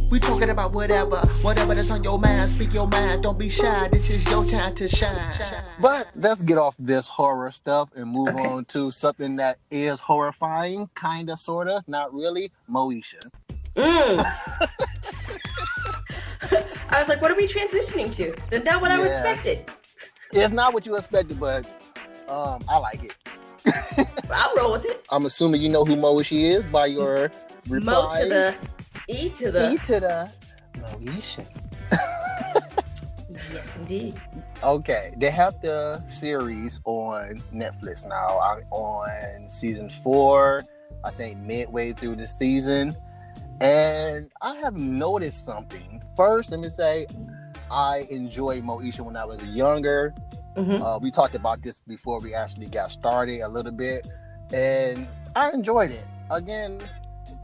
We talking about whatever that's on your mind. Speak your mind, don't be shy. This is your time to shine. But let's get off this horror stuff and move on to something that is horrifying, kinda, sorta, not really. Moesha. I was like, what are we transitioning to? That's not what I expected. It's not what you expected, but I like it. I'll roll with it. I'm assuming you know who Moesha is by your reply. Mo to the E to the Moesha. Yes, indeed. Okay, they have the series on Netflix now. I'm on season 4, I think midway through the season. And I have noticed something. First, let me say, I enjoyed Moesha when I was younger. We talked about this before we actually got started a little bit. And I enjoyed it. Again,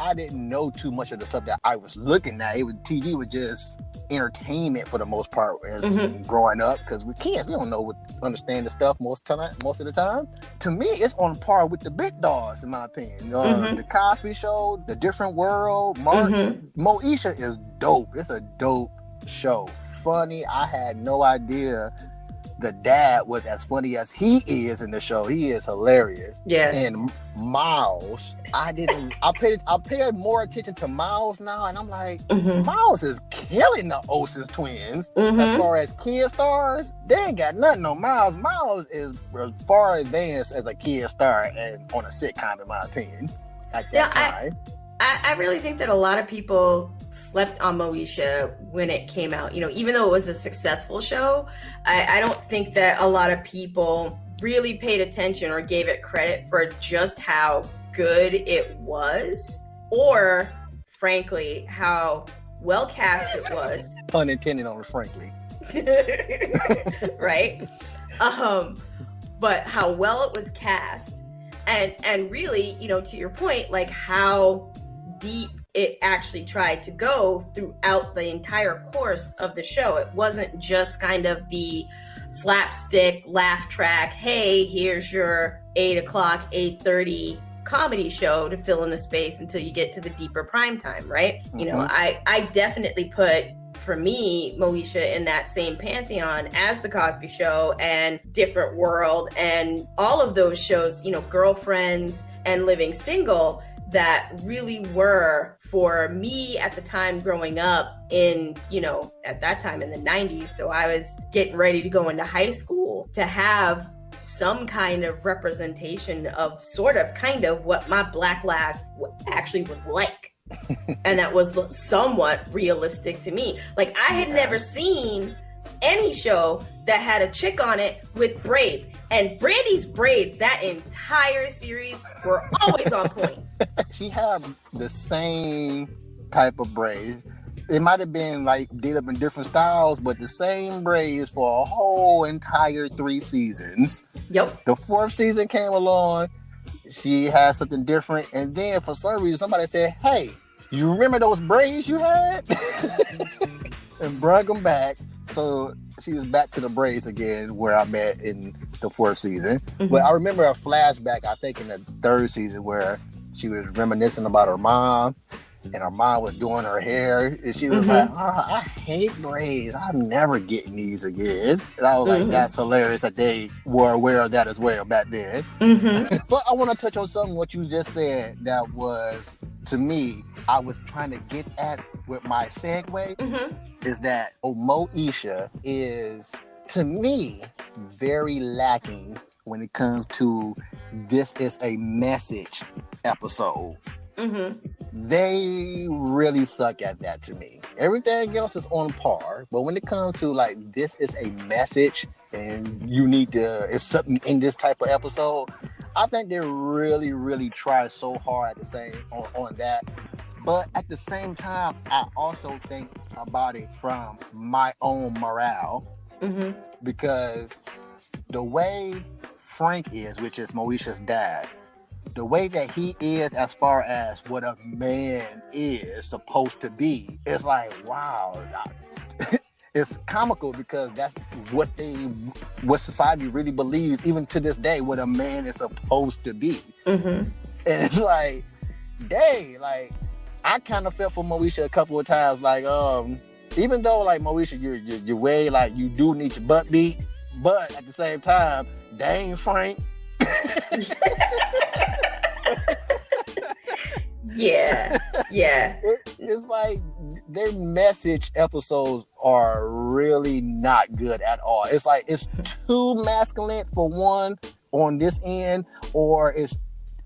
I didn't know too much of the stuff that I was looking at. TV was just entertainment for the most part as growing up, because we don't understand the stuff most of the time. To me, it's on par with the big dogs, in my opinion. The Cosby Show, The Different World, Moesha is dope. It's a dope show. Funny. I had no idea the dad was as funny as he is in the show. He is hilarious. Yeah. And Miles, I paid more attention to Miles now, and I'm like, Miles is killing the Olsen twins. As far as kid stars, they ain't got nothing on Miles. Miles is as far advanced as a kid star and on a sitcom, in my opinion, at that time. I really think that a lot of people slept on Moesha when it came out. Even though it was a successful show, I don't think that a lot of people really paid attention or gave it credit for just how good it was, or frankly, how well cast it was. Pun intended on it, frankly. Right? But how well it was cast, and really, to your point, like how deep it actually tried to go throughout the entire course of the show. It wasn't just kind of the slapstick laugh track, hey, here's your 8 o'clock, 8:30 comedy show to fill in the space until you get to the deeper prime time, right? I definitely put, for me, Moesha in that same pantheon as The Cosby Show and Different World and all of those shows, Girlfriends and Living Single, that really were, for me at the time growing up at that time in the 90s. So I was getting ready to go into high school, to have some kind of representation of kind of what my Black life actually was like. And that was somewhat realistic to me. Like, I had never seen any show that had a chick on it with braids. And Brandy's braids, that entire series, were always on point. She had the same type of braids. It might have been did up in different styles, but the same braids for a whole entire 3 seasons. Yep. The 4th season came along, she had something different, and then for some reason somebody said, hey, you remember those braids you had? And brought them back. So she was back to the braids again, where I'm at in the 4th season. But I remember a flashback, I think in the 3rd season, where she was reminiscing about her mom, and her mom was doing her hair, and she was like, I hate braids. I'm never getting these again. And I was like, that's hilarious that they were aware of that as well back then. But I want to touch on something what you just said that was, to me, I was trying to get at with my segue, is that Moesha is, to me, very lacking when it comes to this is a message episode. They really suck at that to me. Everything else is on par, but when it comes to this is a message and you need to, it's something in this type of episode, I think they really, really try so hard on that. But at the same time, I also think about it from my own morale, because the way Frank is, which is Moesha's dad, the way that he is as far as what a man is supposed to be, it's like, wow. It's comical because that's what society really believes, even to this day, what a man is supposed to be. And it's like, dang, I kind of felt for Moesha a couple of times, like, even though, like, Moesha, you're way, like, you do need your butt beat, but at the same time, dang Frank. Yeah. It's like their message episodes are really not good at all. It's like it's too masculine for one on this end, or it's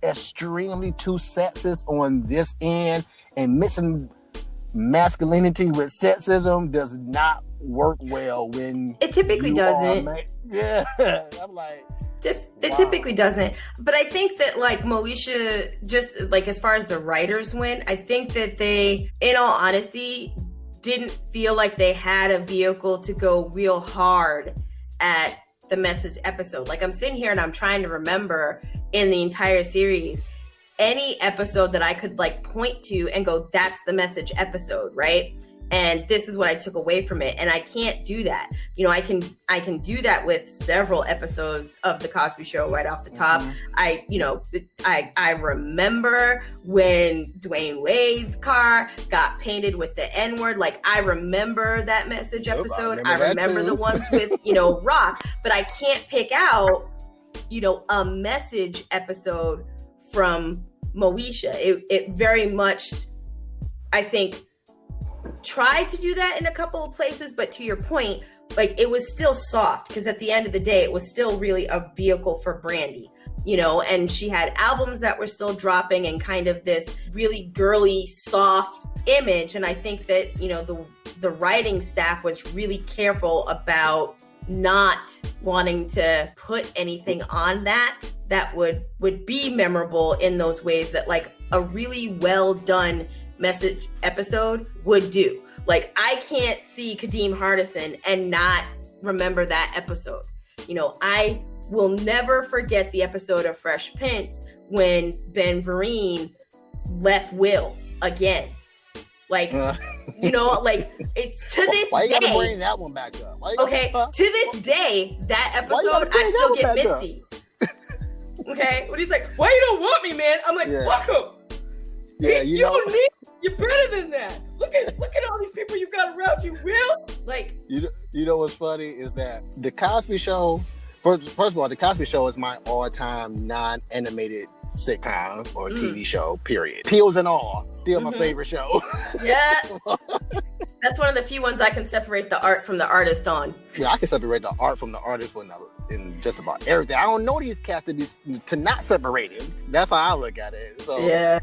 extremely too sexist on this end, and mixing masculinity with sexism does not work well when it typically doesn't. Yeah, I'm like, it typically doesn't. But I think that, like, Moesha, just like as far as the writers went, I think that they, in all honesty, didn't feel like they had a vehicle to go real hard at the message episode. Like, I'm sitting here and I'm trying to remember in the entire series any episode that I could, like, point to and go, that's the message episode, right? And this is what I took away from it. And I can't do that. You know, I can do that with several episodes of The Cosby Show right off the top. I remember when Dwayne Wade's car got painted with the N-word. Like, I remember that message episode. I remember the ones with, Rock. But I can't pick out, a message episode from Moesha. It very much, I think, tried to do that in a couple of places, but to your point, like, it was still soft, because at the end of the day, it was still really a vehicle for Brandy, and she had albums that were still dropping and kind of this really girly, soft image. And I think that, the writing staff was really careful about not wanting to put anything on that would be memorable in those ways that, like, a really well done message episode would do. Like, I can't see Kadeem Hardison and not remember that episode. I will never forget the episode of Fresh Prince when Ben Vereen left Will again. Like, like, it's to this why you day. gotta bring that one back up? Okay, to this day, that episode, I still get misty. Okay, when he's like, "Why you don't want me, man?" I'm like, "Fuck him." Yeah, you don't need. You're better than that. Look at all these people you got around you, Will. Like, you know what's funny is that The Cosby Show. First of all, The Cosby Show is my all-time non-animated sitcom or TV show. Period. Peels and all, still my favorite show. Yeah, that's one of the few ones I can separate the art from the artist on. Yeah, I can separate the art from the artist in just about everything. I don't know these cats to not separate them. That's how I look at it. So yeah,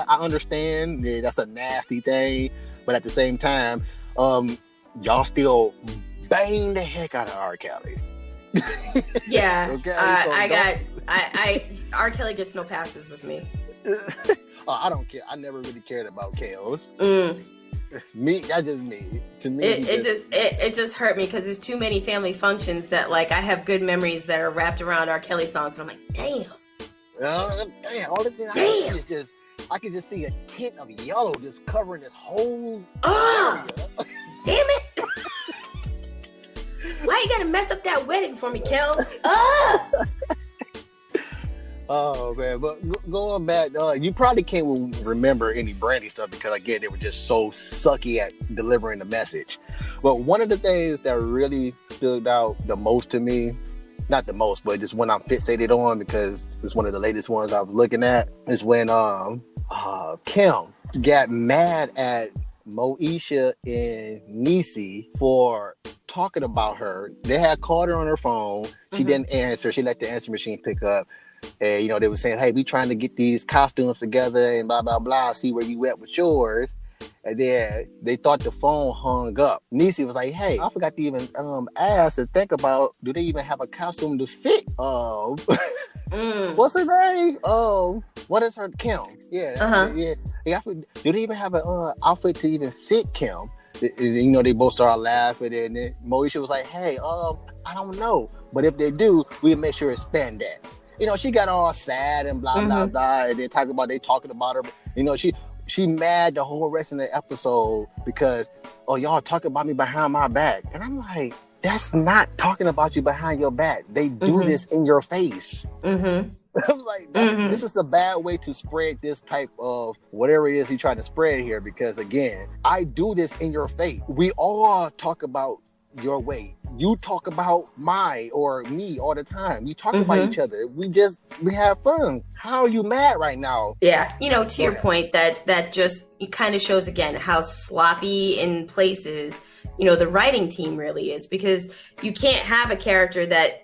I understand that that's a nasty thing, but at the same time, y'all still bang the heck out of R. Kelly. Yeah, okay, R. Kelly gets no passes with me. I don't care. I never really cared about Kels. Me, that's just me. To me, it just hurt me because there's too many family functions that, like, I have good memories that are wrapped around R. Kelly songs, and I'm like, damn. All the thing I see is just, I can just see a tint of yellow just covering this whole area. Damn it! Why you gotta mess up that wedding for me, Kel? Oh man, but going back, you probably can't remember any Brandy stuff because, again, they were just so sucky at delivering the message. But one of the things that really stood out the most to me, not the most, but just when I'm fixated on because it's one of the latest ones I was looking at, is when Kim got mad at Moesha and Niecy for talking about her. They had called her on her phone. She didn't answer. She let the answer machine pick up. And, they were saying, hey, we trying to get these costumes together and blah, blah, blah, see where you at with yours. And then they thought the phone hung up. Niecy was like, hey, I forgot to even ask and think about, do they even have a costume to fit? What's her name? What is her? Kim. Yeah. Yeah. Do they even have an outfit to even fit Kim? They both started laughing, and then Moesha was like, hey, I don't know. But if they do, we'll make sure it's spandex. She got all sad and blah, blah, blah. And they talking about her. She mad the whole rest of the episode because, y'all talking about me behind my back. And I'm like, that's not talking about you behind your back. They do this in your face. I'm like, this is a bad way to spread this type of whatever it is he trying to spread here. Because again, I do this in your face. We all talk about your way. You talk about my or me all the time. You talk about each other. We have fun. How are you mad right now? Yeah, to your point, that just it kind of shows again how sloppy in places the writing team really is, because you can't have a character that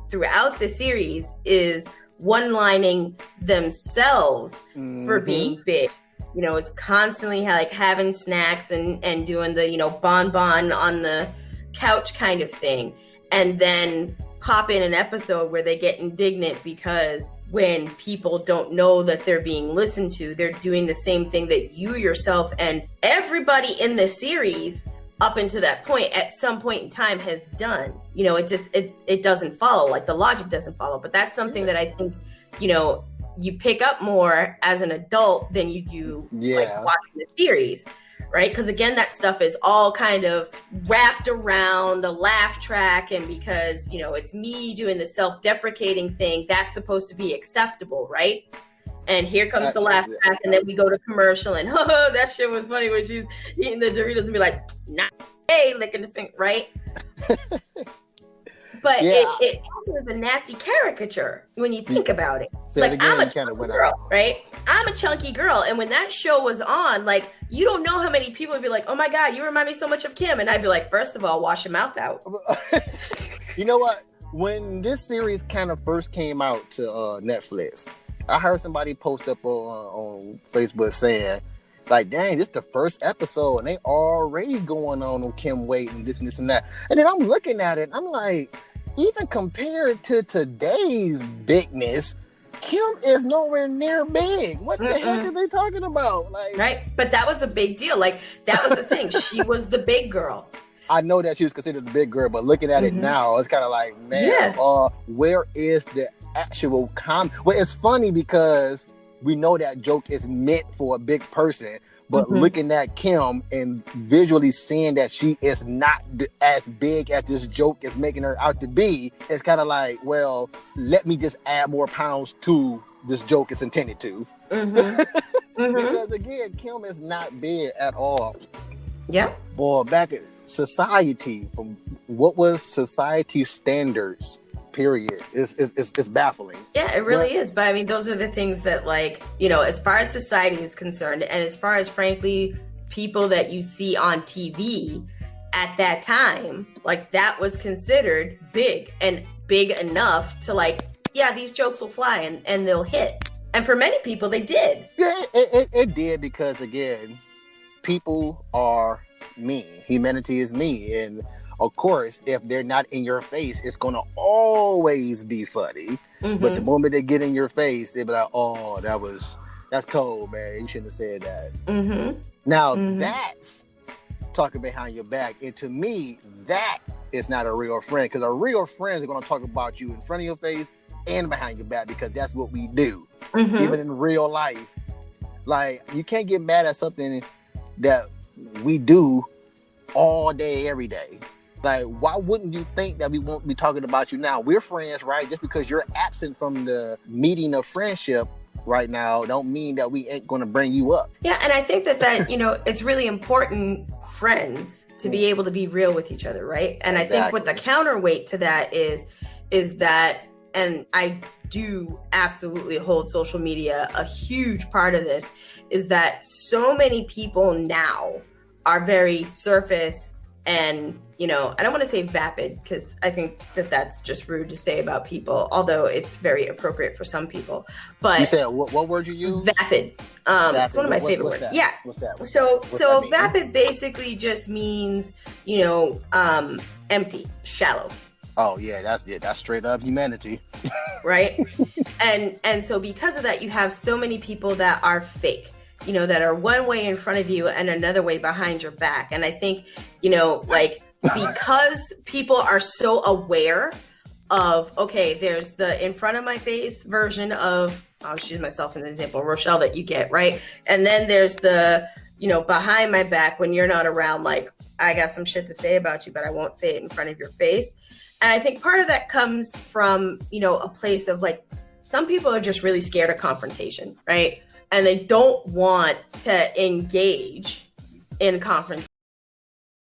throughout the series is one-lining themselves for being big. Is constantly having snacks and doing the bonbon on the couch kind of thing, and then pop in an episode where they get indignant because when people don't know that they're being listened to, they're doing the same thing that you yourself and everybody in the series up until that point at some point in time has done. It doesn't follow, like the logic doesn't follow. But that's something that I think you pick up more as an adult than you do like watching the series. Right? Because again, that stuff is all kind of wrapped around the laugh track. And because, it's me doing the self-deprecating thing, that's supposed to be acceptable, right? And here comes the laugh track. And then we go to commercial and, oh, that shit was funny when she's eating the Doritos and be like, nah, hey, licking the finger, right? But it also is a nasty caricature when you think about it. I'm a chunky girl, right? I'm a chunky girl. And when that show was on, you don't know how many people would be like, oh my God, you remind me so much of Kim. And I'd be like, first of all, wash your mouth out. You know what? When this series kind of first came out to Netflix, I heard somebody post up on Facebook saying, dang, this is the first episode and they already going on Kim weight and this and that. And then I'm looking at it and I'm like, even compared to today's bigness, Kim is nowhere near big. What the heck are they talking about? Right. But that was a big deal. That was the thing. She was the big girl. I know that she was considered the big girl, but looking at it now, it's kind of like, man, where is the actual Well, it's funny because we know that joke is meant for a big person, but looking at Kim and visually seeing that she is not as big as this joke is making her out to be, it's kind of like, well, let me just add more pounds to this joke is intended to. Because again, Kim is not big at all. Yeah. Boy, back at society, from what was society standards, period, it's baffling. Yeah, it really is. But I mean, those are the things that, as far as society is concerned, and as far as, frankly, people that you see on TV at that time, that was considered big and big enough to these jokes will fly and they'll hit. And for many people, they did. Yeah, it did, because again, people are mean. Humanity is mean. And of course, if they're not in your face, it's going to always be funny. But the moment they get in your face, they'll be like, oh, that's cold, man. You shouldn't have said that. Now, that's talking behind your back. And to me, that is not a real friend, because a real friend is going to talk about you in front of your face and behind your back, because that's what we do. Even in real life. You can't get mad at something that we do all day, every day. Why wouldn't you think that we won't be talking about you now? We're friends, right? Just because you're absent from the meeting of friendship right now don't mean that we ain't going to bring you up. Yeah, and I think that it's really important, friends, to be able to be real with each other, right? And exactly. I think what the counterweight to that is that, and I do absolutely hold social media a huge part of this, is that so many people now are very surface and, I don't want to say vapid, because I think that that's just rude to say about people, although it's very appropriate for some people. But you said what word you use? Vapid. It's one of my favorite words. That? Yeah. What's that? So vapid basically just means, empty, shallow. Oh yeah, that's straight up humanity. Right? And so because of that, you have so many people that are fake. That are one way in front of you and another way behind your back. And I think, because people are so aware of, okay, there's the in front of my face version of, I'll use myself as an example, Rochelle, that you get, right? And then there's the, behind my back when you're not around, I got some shit to say about you, but I won't say it in front of your face. And I think part of that comes from, a place of some people are just really scared of confrontation, right? And they don't want to engage in confrontation.